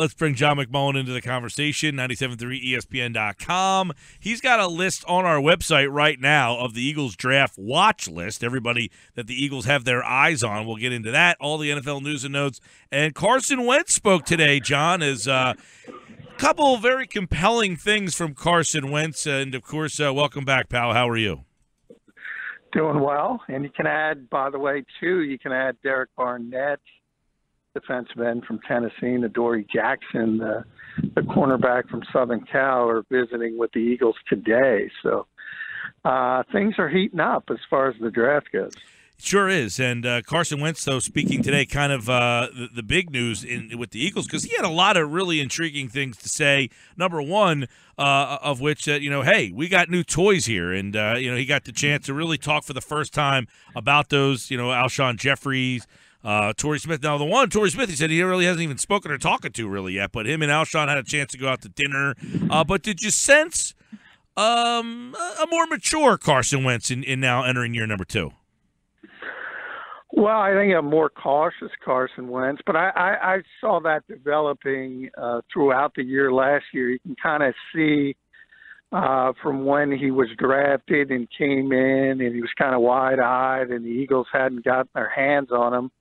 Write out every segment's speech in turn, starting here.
Let's bring John McMullen into the conversation, 97.3 ESPN.com. He's got a list on our website right now of the Eagles draft watch list, everybody that the Eagles have their eyes on. We'll get into that, all the NFL news and notes. And Carson Wentz spoke today, John, as a couple of very compelling things from Carson Wentz. And, of course, welcome back, pal. How are you? Doing well. And you can add, by the way, too, you can add Derek Barnett, defensive end from Tennessee, and Adoree Jackson, the cornerback from Southern Cal, are visiting with the Eagles today. So things are heating up as far as the draft goes. Sure is. And Carson Wentz, though, speaking today, kind of the big news with the Eagles, because he had a lot of really intriguing things to say. Number one, of which, hey, we got new toys here. And, he got the chance to really talk for the first time about those, Alshon Jeffries, Torrey Smith. Now, the one, Torrey Smith, he said he really hasn't even spoken or talking to really yet, but him and Alshon had a chance to go out to dinner. But did you sense a more mature Carson Wentz in now entering year number 2? Well, I think a more cautious Carson Wentz, but I saw that developing throughout the year last year. You can kind of see from when he was drafted and came in, and he was kind of wide-eyed, and the Eagles hadn't gotten their hands on him.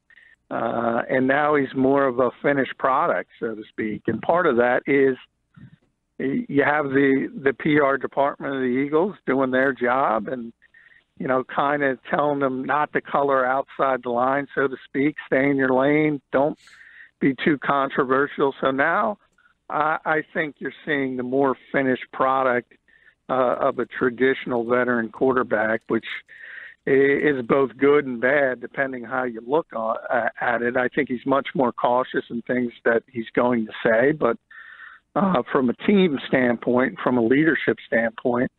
And now he's more of a finished product, so to speak. And part of that is you have the PR department of the Eagles doing their job and, kind of telling them not to color outside the line, so to speak. Stay in your lane. Don't be too controversial. So now I think you're seeing the more finished product of a traditional veteran quarterback, which is both good and bad depending how you look at it. I think he's much more cautious in things that he's going to say, but from a team standpoint, from a leadership standpoint,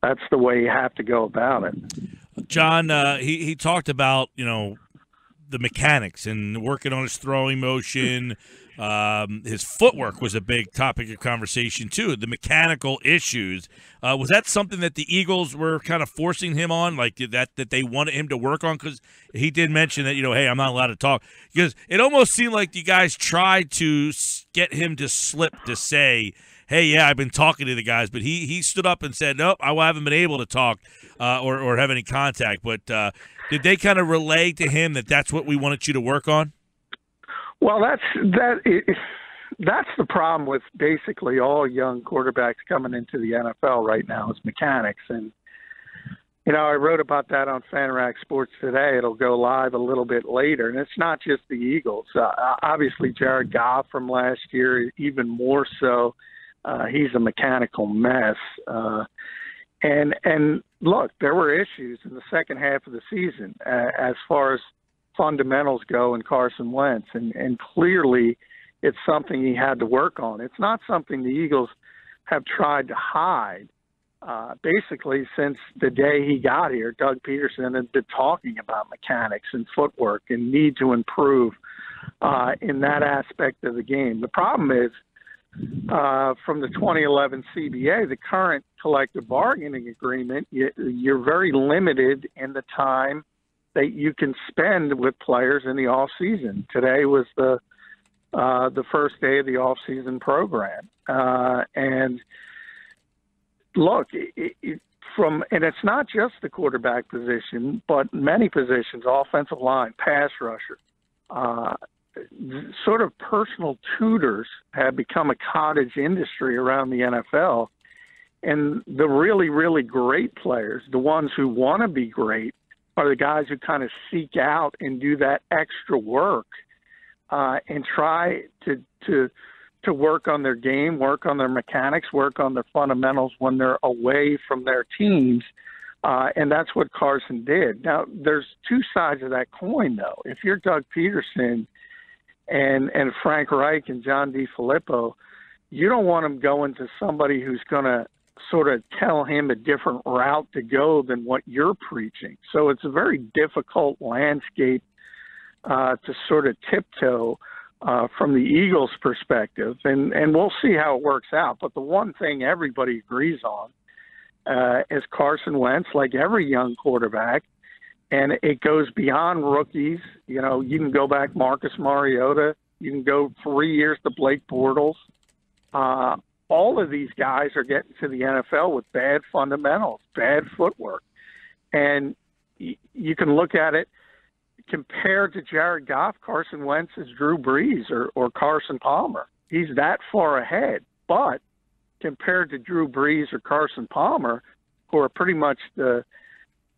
that's the way you have to go about it. John, he talked about, the mechanics and working on his throwing motion. His footwork was a big topic of conversation, too, the mechanical issues. Was that something that the Eagles were kind of forcing him on, like that they wanted him to work on? Because he did mention that, hey, I'm not allowed to talk. Because it almost seemed like you guys tried to get him to slip to say, hey, yeah, I've been talking to the guys, but he stood up and said, nope, I haven't been able to talk or have any contact. But did they kind of relay to him that that's what we wanted you to work on? Well, that's the problem with basically all young quarterbacks coming into the NFL right now is mechanics. And, I wrote about that on FanRag Sports today. It'll go live a little bit later. And it's not just the Eagles. Obviously, Jared Goff from last year, even more so. He's a mechanical mess. And look, there were issues in the second half of the season as far as fundamentals go in Carson Wentz. And clearly it's something he had to work on. It's not something the Eagles have tried to hide. Basically, since the day he got here, Doug Peterson had been talking about mechanics and footwork and need to improve in that aspect of the game. The problem is, from the 2011 CBA, the current collective bargaining agreement, you're very limited in the time that you can spend with players in the off season. Today was the first day of the off season program, and look, and it's not just the quarterback position, but many positions: offensive line, pass rusher. Sort of personal tutors have become a cottage industry around the NFL. And the really, really great players, the ones who want to be great, are the guys who kind of seek out and do that extra work and try to work on their game, work on their mechanics, work on their fundamentals when they're away from their teams. And that's what Carson did. Now, there's two sides of that coin, though. If you're Doug Peterson and Frank Reich and John DiFilipo, you don't want him going to somebody who's going to sort of tell him a different route to go than what you're preaching. So it's a very difficult landscape to sort of tiptoe from the Eagles' perspective, and we'll see how it works out. But the one thing everybody agrees on is Carson Wentz, like every young quarterback, and it goes beyond rookies. You can go back Marcus Mariota, You can go 3 years to Blake Bortles. All of these guys are getting to the NFL with bad fundamentals, bad footwork. And you can look at it compared to Jared Goff. Carson Wentz is Drew Brees or Carson Palmer. He's that far ahead. But compared to Drew Brees or Carson Palmer, who are pretty much the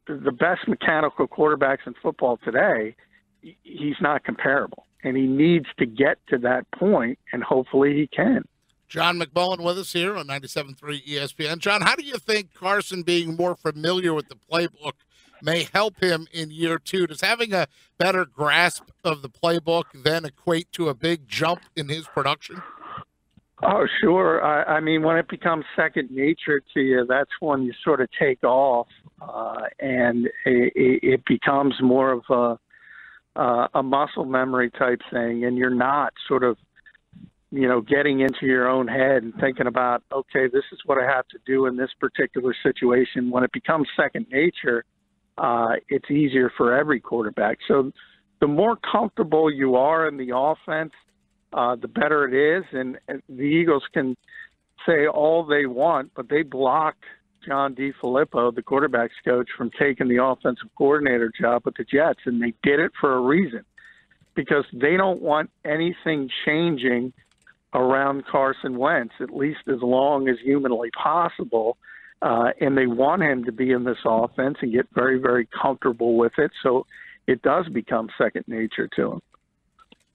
best mechanical quarterbacks in football today, he's not comparable. And he needs to get to that point, and hopefully he can. John McMullen with us here on 97.3 ESPN. John, how do you think Carson being more familiar with the playbook may help him in year two? Does having a better grasp of the playbook then equate to a big jump in his production? Oh, sure. I mean, when it becomes second nature to you, that's when you sort of take off, and it becomes more of a muscle memory type thing, and you're not sort of, getting into your own head and thinking about, okay, this is what I have to do in this particular situation. When it becomes second nature, it's easier for every quarterback. So the more comfortable you are in the offense, the better it is. And the Eagles can say all they want, but they blocked John DiFilipo, the quarterback's coach, from taking the offensive coordinator job with the Jets. And they did it for a reason, because they don't want anything changing around Carson Wentz, at least as long as humanly possible. And they want him to be in this offense and get very, very comfortable with it. So it does become second nature to him.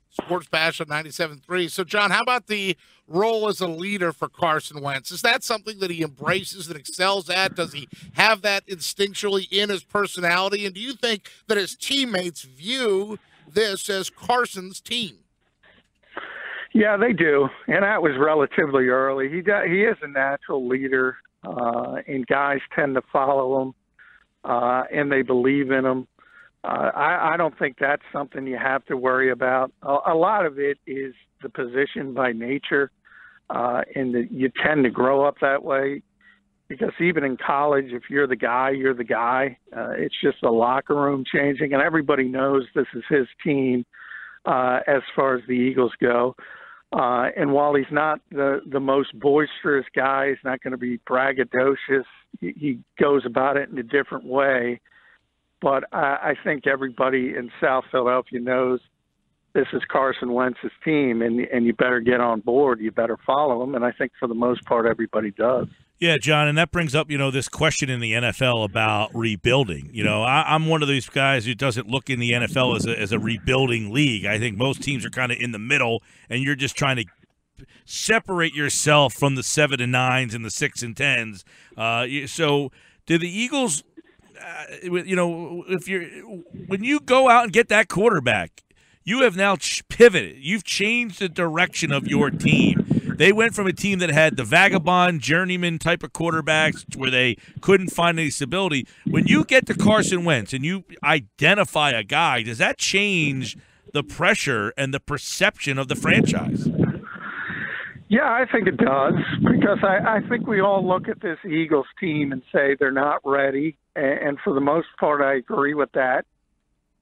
Sports Bash on 97.3. So, John, how about the role as a leader for Carson Wentz? Is that something that he embraces and excels at? Does he have that instinctually in his personality? And do you think that his teammates view this as Carson's team? Yeah, they do. And that was relatively early. He is a natural leader, and guys tend to follow him, and they believe in him. I don't think that's something you have to worry about. A lot of it is the position by nature, and you tend to grow up that way, because even in college, if you're the guy, you're the guy. It's just the locker room changing, and everybody knows this is his team as far as the Eagles go. And while he's not the most boisterous guy, he's not going to be braggadocious. He goes about it in a different way. But I think everybody in South Philadelphia knows this is Carson Wentz's team, and you better get on board. You better follow him. And I think for the most part, everybody does. Yeah, John, and that brings up, this question in the NFL about rebuilding. I'm one of these guys who doesn't look in the NFL as a rebuilding league. I think most teams are kind of in the middle, and you're just trying to separate yourself from the 7 and 9s and the 6 and 10s. So do the Eagles, when you go out and get that quarterback, you have now pivoted. You've changed the direction of your team. They went from a team that had the vagabond, journeyman type of quarterbacks where they couldn't find any stability. When you get to Carson Wentz and you identify a guy, does that change the pressure and the perception of the franchise? Yeah, I think it does, because I think we all look at this Eagles team and say they're not ready, and for the most part, I agree with that.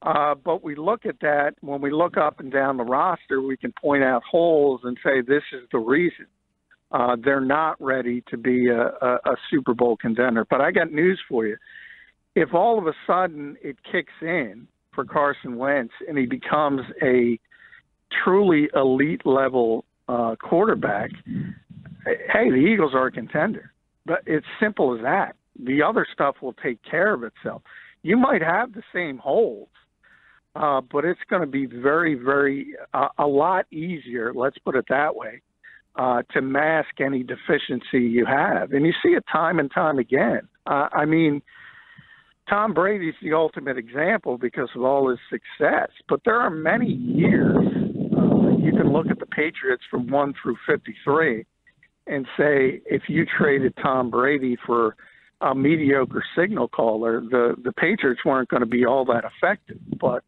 But we look at that, when we look up and down the roster, we can point out holes and say this is the reason. They're not ready to be a Super Bowl contender. But I got news for you. If all of a sudden it kicks in for Carson Wentz and he becomes a truly elite level quarterback, hey, the Eagles are a contender. But it's simple as that. The other stuff will take care of itself. You might have the same holes, but it's going to be very, very a lot easier, let's put it that way, to mask any deficiency you have. And you see it time and time again. I mean, Tom Brady's the ultimate example because of all his success, but there are many years. You can look at the Patriots from 1 through 53 and say, if you traded Tom Brady for a mediocre signal caller, the Patriots weren't going to be all that effective. But,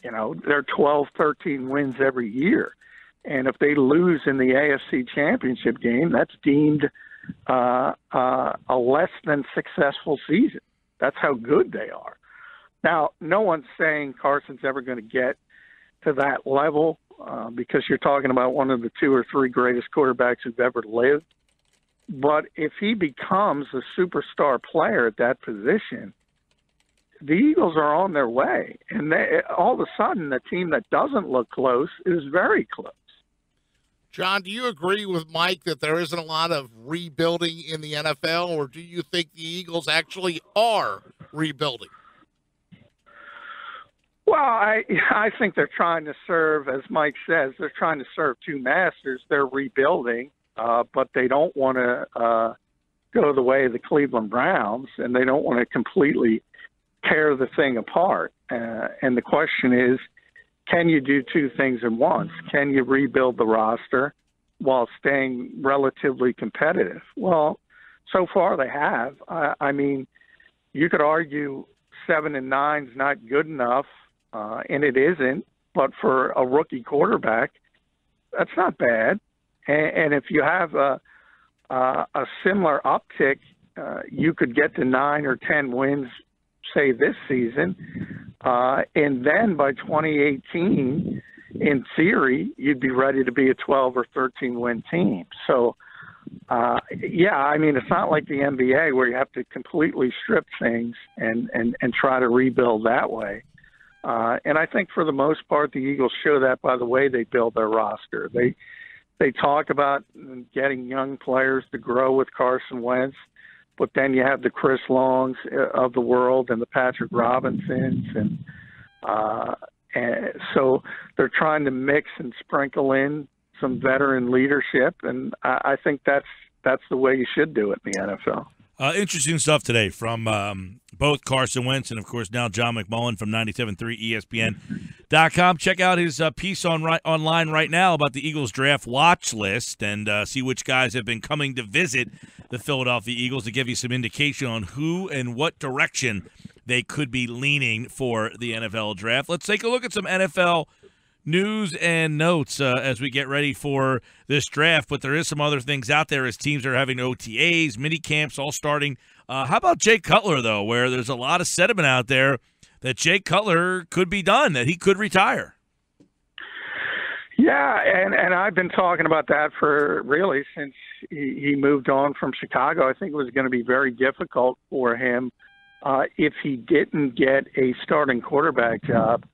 they're 12, 13 wins every year. And if they lose in the AFC Championship game, that's deemed a less than successful season. That's how good they are. Now, no one's saying Carson's ever going to get to that level, because you're talking about one of the 2 or 3 greatest quarterbacks who've ever lived. But if he becomes a superstar player at that position, the Eagles are on their way. And all of a sudden, the team that doesn't look close is very close. John, do you agree with Mike that there isn't a lot of rebuilding in the NFL, or do you think the Eagles actually are rebuilding? Well, I think they're trying to serve, as Mike says, they're trying to serve 2 masters. They're rebuilding, but they don't want to go the way of the Cleveland Browns, and they don't want to completely tear the thing apart. And the question is, can you do 2 things at once? Can you rebuild the roster while staying relatively competitive? Well, so far they have. I mean, you could argue 7-9 is not good enough, and it isn't. But for a rookie quarterback, that's not bad. And if you have a similar uptick, you could get to 9 or 10 wins, say, this season. And then by 2018, in theory, you'd be ready to be a 12 or 13 win team. So, yeah, I mean, it's not like the NBA where you have to completely strip things and try to rebuild that way. And I think for the most part, the Eagles show that by the way they build their roster. They talk about getting young players to grow with Carson Wentz, but then you have the Chris Longs of the world and the Patrick Robinsons, and so they're trying to mix and sprinkle in some veteran leadership, and I think that's the way you should do it in the NFL. Interesting stuff today from both Carson Wentz and, of course, now John McMullen from 97.3 ESPN.com. Check out his piece online right now about the Eagles draft watch list and see which guys have been coming to visit the Philadelphia Eagles to give you some indication on who and what direction they could be leaning for the NFL draft. Let's take a look at some NFL news and notes as we get ready for this draft, but there is some other things out there as teams are having OTAs, mini camps all starting. How about Jay Cutler, though, where there's a lot of sentiment out there that Jay Cutler could be done, that he could retire? Yeah, and I've been talking about that for really since he moved on from Chicago. I think it was going to be very difficult for him if he didn't get a starting quarterback job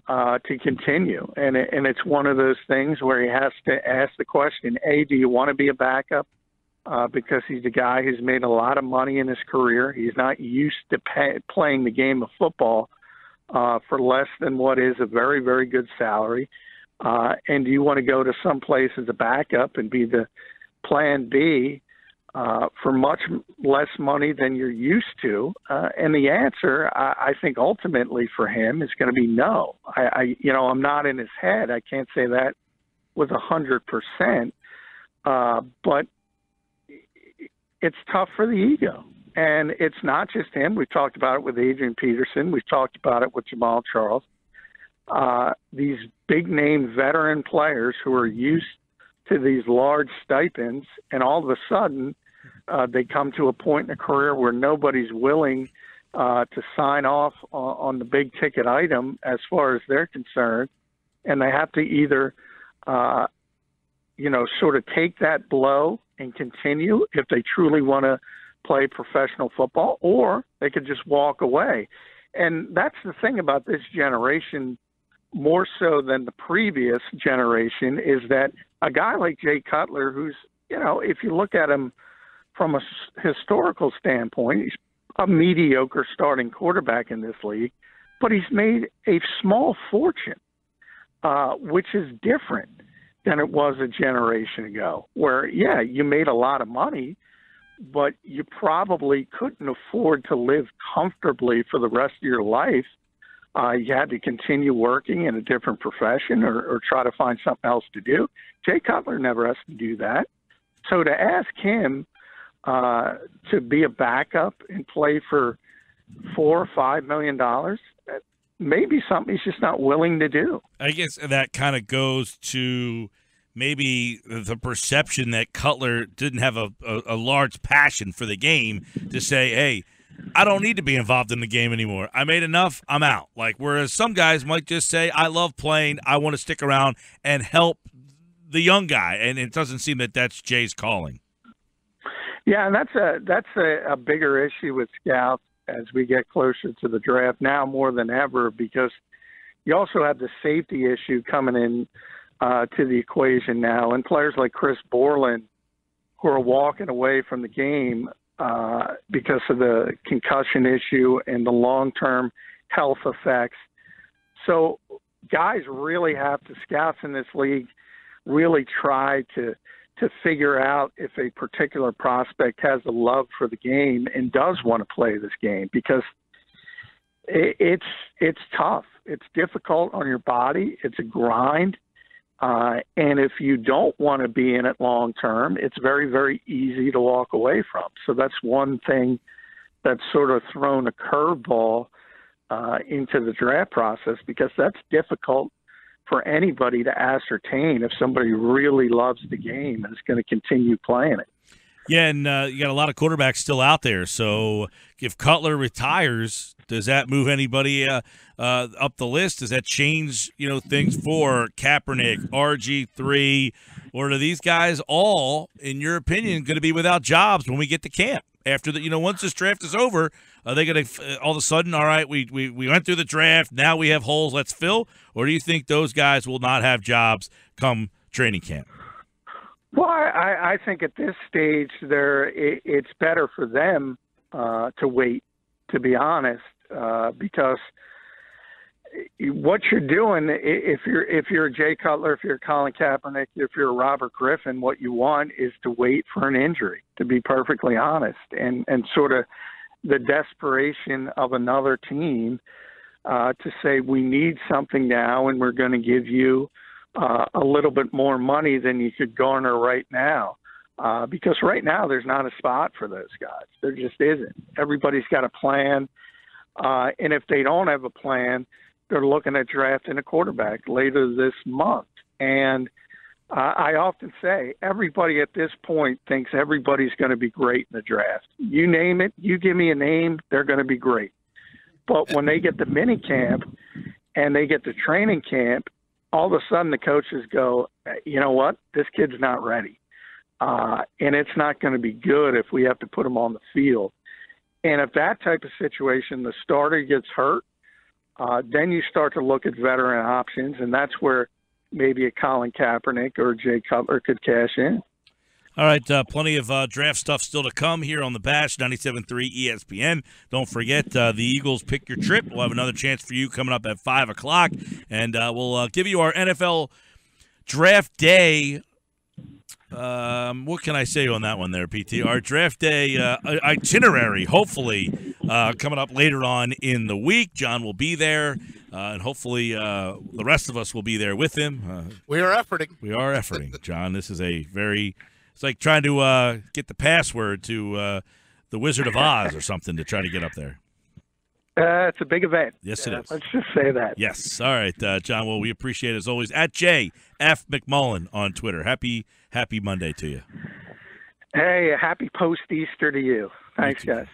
to continue. And it's one of those things where he has to ask the question, A, do you want to be a backup? Because he's a guy who's made a lot of money in his career. He's not used to playing the game of football for less than what is a very, very good salary. And do you want to go to some place as a backup and be the plan B for much less money than you're used to? And the answer, I think, ultimately for him is going to be no. I'm not in his head. I can't say that with 100%. But it's tough for the ego. And it's not just him. We've talked about it with Adrian Peterson. We've talked about it with Jamal Charles. These big-name veteran players who are used to these large stipends, and all of a sudden they come to a point in a career where nobody's willing to sign off on the big-ticket item as far as they're concerned, and they have to either sort of take that blow and continue if they truly want to play professional football, or they could just walk away. And that's the thing about this generation, more so than the previous generation, is that a guy like Jay Cutler, who's, if you look at him from a historical standpoint, he's a mediocre starting quarterback in this league, but he's made a small fortune, which is different than it was a generation ago, where, yeah, you made a lot of money, but you probably couldn't afford to live comfortably for the rest of your life. You had to continue working in a different profession or try to find something else to do. Jay Cutler never has to do that. So to ask him to be a backup and play for $4 or $5 million, maybe something he's just not willing to do. I guess that kind of goes to maybe the perception that Cutler didn't have a large passion for the game to say, hey, I don't need to be involved in the game anymore. I made enough. I'm out. Like, whereas some guys might just say, I love playing. I want to stick around and help the young guy. And it doesn't seem that that's Jay's calling. Yeah, and that's a bigger issue with scouts as we get closer to the draft now more than ever, because you also have the safety issue coming in to the equation now. And players like Chris Borland, who are walking away from the game because of the concussion issue and the long-term health effects. So guys really have to, scouts in this league really try to figure out if a particular prospect has a love for the game and does want to play this game, because it's tough. It's difficult on your body. It's a grind. And if you don't want to be in it long term, it's very, very easy to walk away from. So that's one thing that's sort of thrown a curveball into the draft process, because that's difficult for anybody to ascertain if somebody really loves the game and is going to continue playing it. Yeah, and you got a lot of quarterbacks still out there. So if Cutler retires, does that move anybody up the list? Does that change, things for Kaepernick, RG3, or are these guys all, in your opinion, going to be without jobs when we get to camp? After the, once this draft is over, are they going to all of a sudden, all right, we went through the draft, now we have holes, let's fill? Or do you think those guys will not have jobs come training camp? Well, I think at this stage, it's better for them to wait, to be honest, because what you're doing, if you're a Jay Cutler, if you're a Colin Kaepernick, if you're a Robert Griffin, what you want is to wait for an injury, to be perfectly honest, and sort of the desperation of another team to say, we need something now, and we're going to give you a little bit more money than you could garner right now. Because right now there's not a spot for those guys. There just isn't. Everybody's got a plan. And if they don't have a plan, they're looking at drafting a quarterback later this month. And I often say everybody at this point thinks everybody's going to be great in the draft. You name it, you give me a name, they're going to be great. But when they get the mini camp and they get the training camp, all of a sudden the coaches go, you know what, this kid's not ready. And it's not going to be good if we have to put him on the field. And if that type of situation, the starter gets hurt, then you start to look at veteran options, and that's where maybe a Colin Kaepernick or a Jay Cutler could cash in. All right, plenty of draft stuff still to come here on the Bash, 97.3 ESPN. Don't forget, the Eagles Pick Your Trip. We'll have another chance for you coming up at 5 o'clock, and we'll give you our NFL Draft Day. What can I say on that one there, PT? Our Draft Day itinerary, hopefully, coming up later on in the week. John will be there, and hopefully the rest of us will be there with him. We are efforting. We are efforting, John. This is a very – it's like trying to get the password to the Wizard of Oz or something to try to get up there. It's a big event. Yes, it is. Let's just say that. Yes. All right, John. Well, we appreciate it as always. At JF McMullen on Twitter. Happy Monday to you. Hey, happy post-Easter to you. Thanks, guys.